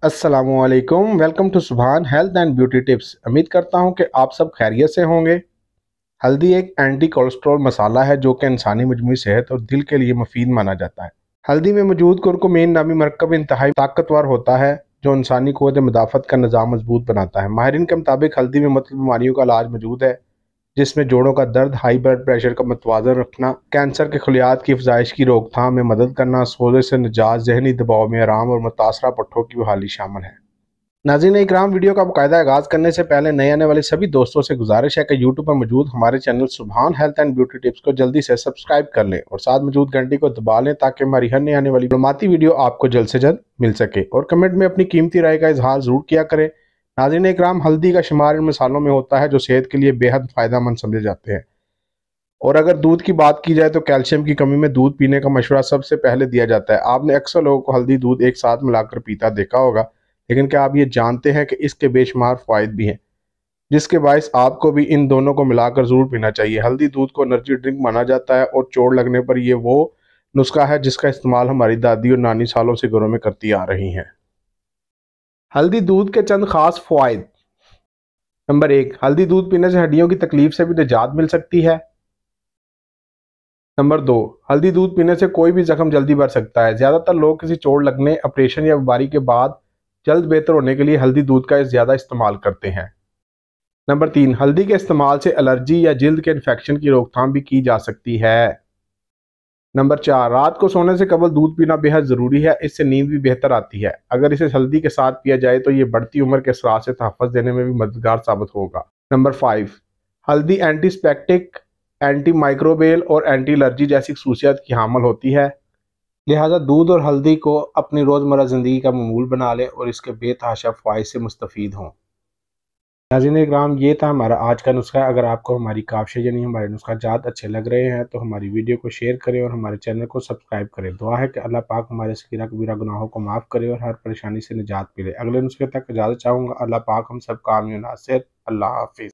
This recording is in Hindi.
अस्सलामुअलैकुम, वेलकम टू सुभान हेल्थ एंड ब्यूटी टिप्स। उम्मीद करता हूं कि आप सब खैरियत से होंगे। हल्दी एक एंटी कोलेस्ट्रॉल मसाला है जो कि इंसानी मजमूई सेहत और दिल के लिए मुफीद माना जाता है। हल्दी में मौजूद कुरकुमीन नामी मरकब इंतहाई ताकतवर होता है जो इंसानी क़ुव्वत मुदाफ़त का निज़ाम मजबूत बनाता है। माहिरीन के मुताबिक हल्दी में मुख्तलिफ बीमारियों का इलाज मौजूद है, जिसमें जोड़ों का दर्द, हाई ब्लड प्रेशर का मतवाज़न रखना, कैंसर के खलियात की अफजाइश की रोकथाम में मदद करना, सोजे से निजात, जहनी दबाव में आराम और मुतासरा पट्ठों की बहाली शामिल है। नाज़रीन इकराम, वीडियो का बाकायदा आगाज़ करने से पहले नए आने वाले सभी दोस्तों से गुजारिश है कि यूट्यूब पर मौजूद हमारे चैनल सुभान हेल्थ एंड ब्यूटी टिप्स को जल्दी से सब्सक्राइब कर लें और साथ मौजूद घंटी को दबा लें ताकि हमारी हर नई आने वाली मालूमाती वीडियो आपको जल्द से जल्द मिल सके। और कमेंट में अपनी कीमती राय का इजहार ज़रूर किया करें। नाज़रीन इकराम, हल्दी का शुमार इन मसालों में होता है जो सेहत के लिए बेहद फ़ायदेमंद समझे जाते हैं। और अगर दूध की बात की जाए तो कैल्शियम की कमी में दूध पीने का मशवरा सबसे पहले दिया जाता है। आपने अक्सर लोगों को हल्दी दूध एक साथ मिलाकर पीता देखा होगा, लेकिन क्या आप ये जानते हैं कि इसके बेशुमार फ़वाइद भी हैं, जिसके बायस आपको भी इन दोनों को मिलाकर ज़रूर पीना चाहिए। हल्दी दूध को एनर्जी ड्रिंक माना जाता है और चोट लगने पर यह वो नुस्खा है जिसका इस्तेमाल हमारी दादी और नानी सालों से घरों में करती आ रही हैं। हल्दी दूध के चंद खास फ़वाइद। नंबर 1, हल्दी दूध पीने से हड्डियों की तकलीफ से भी निजात मिल सकती है। नंबर 2, हल्दी दूध पीने से कोई भी जख्म जल्दी भर सकता है। ज़्यादातर लोग किसी चोट लगने, ऑपरेशन या बीमारी के बाद जल्द बेहतर होने के लिए हल्दी दूध का ज़्यादा इस्तेमाल करते हैं। नंबर 3, हल्दी के इस्तेमाल से एलर्जी या जिल्द के इन्फेक्शन की रोकथाम भी की जा सकती है। नंबर 4, रात को सोने से कबल दूध पीना बेहद ज़रूरी है, इससे नींद भी बेहतर आती है। अगर इसे हल्दी के साथ पिया जाए तो ये बढ़ती उम्र के असरात से तहफ़्फ़ुज़ देने में भी मददगार साबित होगा। नंबर 5, हल्दी एंटीसेप्टिक, एंटी माइक्रोबियल और एंटी एलर्जी जैसी खसूसियात की हामिल होती है। लिहाजा दूध और हल्दी को अपनी रोज़मर्रा ज़िंदगी का मामूल बना लें और इसके बेतहाशा फ़वाइद से मुस्तफ़ीद हों। नाज़रीन इकराम, ये था हमारा आज का नुस्खा। अगर आपको हमारी काविशें यानी हमारे नुस्खा जात अच्छे लग रहे हैं तो हमारी वीडियो को शेयर करें और हमारे चैनल को सब्सक्राइब करें। दुआ है कि अल्लाह पाक हमारे सगीरा कबीरा गुनाहों को माफ़ करे और हर परेशानी से निजात मिले। अगले नुस्खे तक इजाज़त चाहूँगा। अल्लाह पाक हम सब का आमीन नासिर। अल्लाह हाफ़िज़।